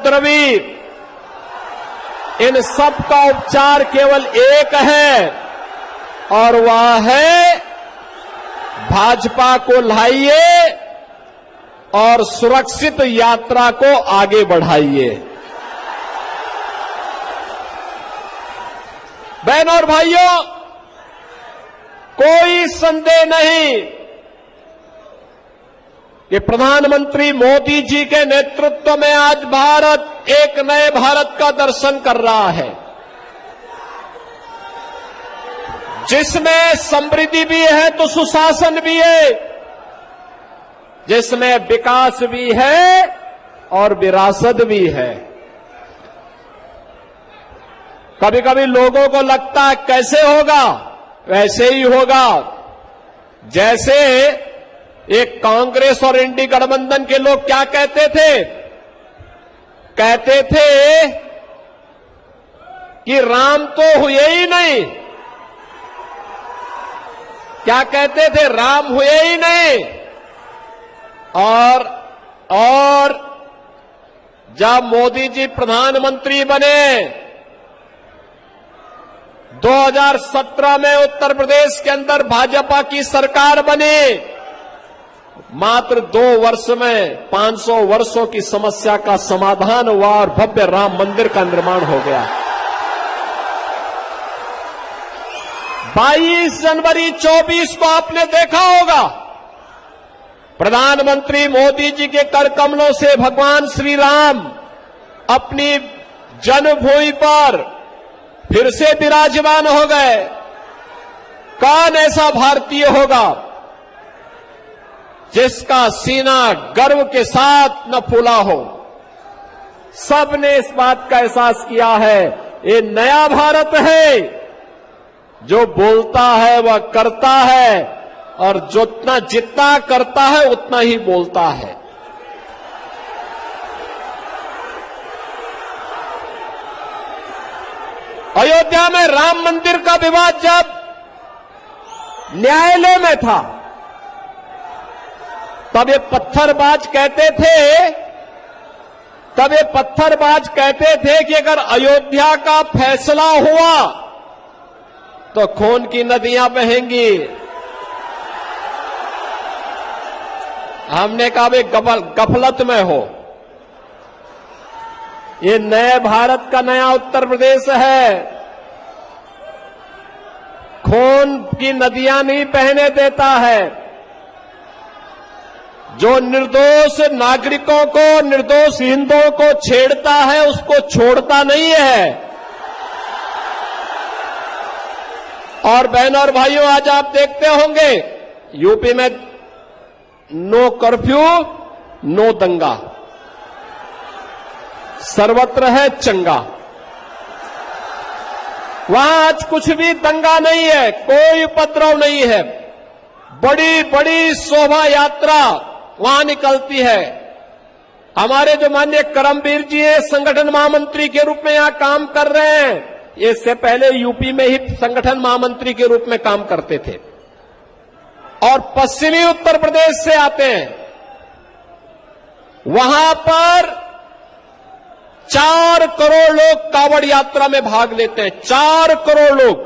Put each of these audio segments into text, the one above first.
उपद्रवी, इन सब का उपचार केवल एक है और वह है भाजपा को लाइए और सुरक्षित यात्रा को आगे बढ़ाइए। बहनों और भाइयों, कोई संदेह नहीं कि प्रधानमंत्री मोदी जी के नेतृत्व में आज भारत एक नए भारत का दर्शन कर रहा है, जिसमें समृद्धि भी है तो सुशासन भी है, जिसमें विकास भी है और विरासत भी है। कभी कभी लोगों को लगता है कैसे होगा, वैसे ही होगा जैसे एक कांग्रेस और इंडी गठबंधन के लोग क्या कहते थे, कहते थे कि राम तो हुए ही नहीं। क्या कहते थे? राम हुए ही नहीं। और जब मोदी जी प्रधानमंत्री बने 2017 में उत्तर प्रदेश के अंदर भाजपा की सरकार बनी, मात्र 2 वर्ष में 500 वर्षों की समस्या का समाधान हुआ और भव्य राम मंदिर का निर्माण हो गया। 22 जनवरी 24 को आपने देखा होगा, प्रधानमंत्री मोदी जी के कर कमलों से भगवान श्री राम अपनी जन्मभूमि पर फिर से विराजमान हो गए। कौन ऐसा भारतीय होगा जिसका सीना गर्व के साथ न फूला हो? सबने इस बात का एहसास किया है, ये नया भारत है, जो बोलता है वह करता है और जितना करता है उतना ही बोलता है। अयोध्या में राम मंदिर का विवाद जब न्यायालय में था, तब ये पत्थरबाज कहते थे कि अगर अयोध्या का फैसला हुआ तो खून की नदियां बहेंगी। हमने कहा वे गफलत में हो, ये नए भारत का नया उत्तर प्रदेश है, खून की नदियां नहीं बहने देता है। जो निर्दोष नागरिकों को, निर्दोष हिंदुओं को छेड़ता है उसको छोड़ता नहीं है। और बहनों और भाइयों, आज आप देखते होंगे यूपी में नो कर्फ्यू नो दंगा, सर्वत्र है चंगा। वहां आज कुछ भी दंगा नहीं है, कोई उपद्रव नहीं है। बड़ी बड़ी शोभा यात्रा वहां निकलती है। हमारे जो माननीय करमवीर जी हैं, संगठन महामंत्री के रूप में यहां काम कर रहे हैं, इससे पहले यूपी में ही संगठन महामंत्री के रूप में काम करते थे और पश्चिमी उत्तर प्रदेश से आते हैं। वहां पर 4 करोड़ लोग कांवड़ यात्रा में भाग लेते हैं, 4 करोड़ लोग।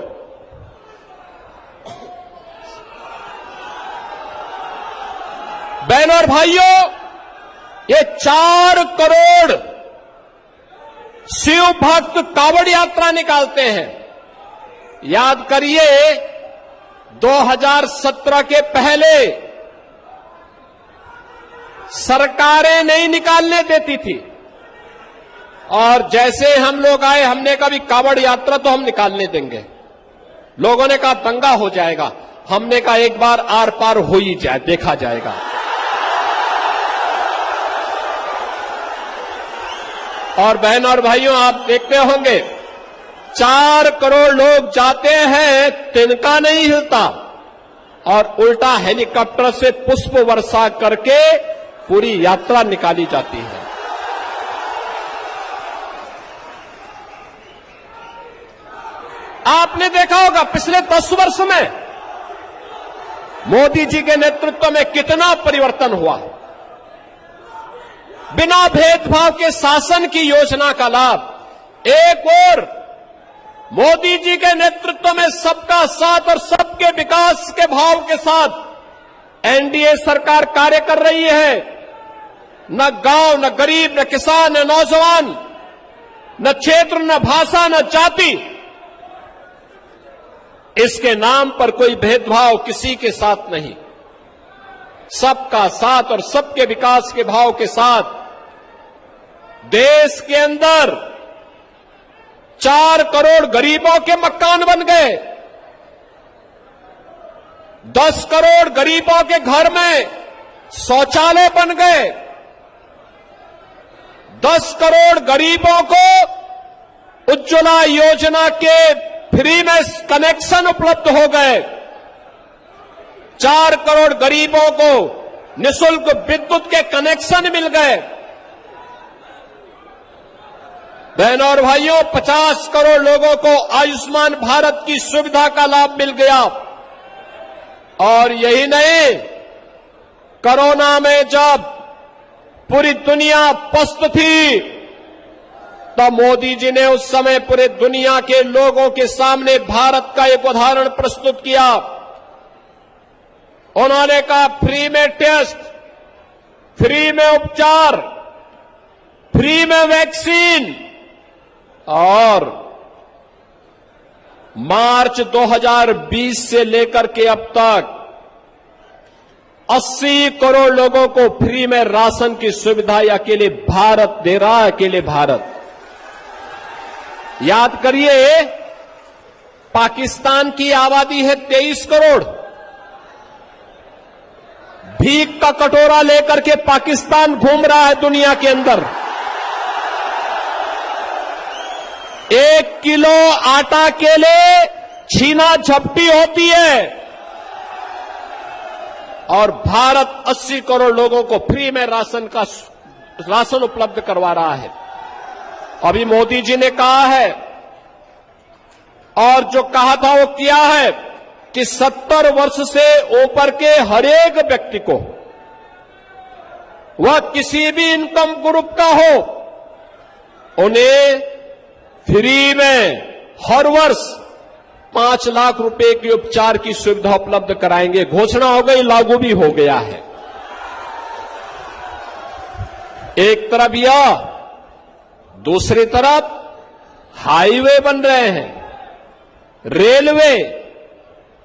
बहनों और भाइयों, ये 4 करोड़ शिव भक्त कांवड़ यात्रा निकालते हैं। याद करिए 2017 के पहले सरकारें नहीं निकालने देती थी और जैसे हम लोग आए, हमने कहा भी कांवड़ यात्रा तो हम निकालने देंगे। लोगों ने कहा दंगा हो जाएगा, हमने कहा एक बार आर पार हो ही जाए, देखा जाएगा। और बहनों और भाइयों, आप देखते होंगे 4 करोड़ लोग जाते हैं, तिनका नहीं हिलता और उल्टा हेलीकॉप्टर से पुष्प वर्षा करके पूरी यात्रा निकाली जाती है। आपने देखा होगा पिछले 10 वर्ष में मोदी जी के नेतृत्व में कितना परिवर्तन हुआ। बिना भेदभाव के शासन की योजना का लाभ। एक और मोदी जी के नेतृत्व में सबका साथ और सबके विकास के भाव के साथ एनडीए सरकार कार्य कर रही है। न गांव, न गरीब, न किसान, न नौजवान, न क्षेत्र, न भाषा, न जाति, इसके नाम पर कोई भेदभाव किसी के साथ नहीं। सबका साथ और सबके विकास के भाव के साथ देश के अंदर 4 करोड़ गरीबों के मकान बन गए। 10 करोड़ गरीबों के घर में शौचालय बन गए। 10 करोड़ गरीबों को उज्ज्वला योजना के फ्री में कनेक्शन उपलब्ध हो गए। 4 करोड़ गरीबों को निःशुल्क विद्युत के कनेक्शन मिल गए। बहनों और भाइयों, 50 करोड़ लोगों को आयुष्मान भारत की सुविधा का लाभ मिल गया। और यही नहीं, कोरोना में जब पूरी दुनिया पस्त थी, तब मोदी जी ने उस समय पूरे दुनिया के लोगों के सामने भारत का एक उदाहरण प्रस्तुत किया। उन्होंने कहा फ्री में टेस्ट, फ्री में उपचार, फ्री में वैक्सीन। और मार्च 2020 से लेकर के अब तक 80 करोड़ लोगों को फ्री में राशन की सुविधा अकेले भारत दे रहा है। अकेले भारत। याद करिए, पाकिस्तान की आबादी है 23 करोड़। भीख का कटोरा लेकर के पाकिस्तान घूम रहा है दुनिया के अंदर। 1 किलो आटा के लिए छीना झपटी होती है। और भारत 80 करोड़ लोगों को फ्री में राशन उपलब्ध करवा रहा है। अभी मोदी जी ने कहा है, और जो कहा था वो किया है, कि 70 वर्ष से ऊपर के हर एक व्यक्ति को, वह किसी भी इनकम ग्रुप का हो, उन्हें फ्री में हर वर्ष 5 लाख रुपए के उपचार की सुविधा उपलब्ध कराएंगे। घोषणा हो गई, लागू भी हो गया है। एक तरफ यह, दूसरी तरफ हाईवे बन रहे हैं, रेलवे,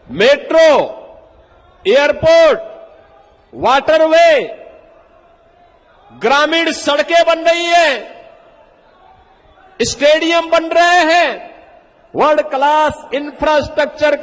मेट्रो, एयरपोर्ट, वाटरवे, ग्रामीण सड़कें बन रही हैं, स्टेडियम बन रहे हैं, वर्ल्ड क्लास इंफ्रास्ट्रक्चर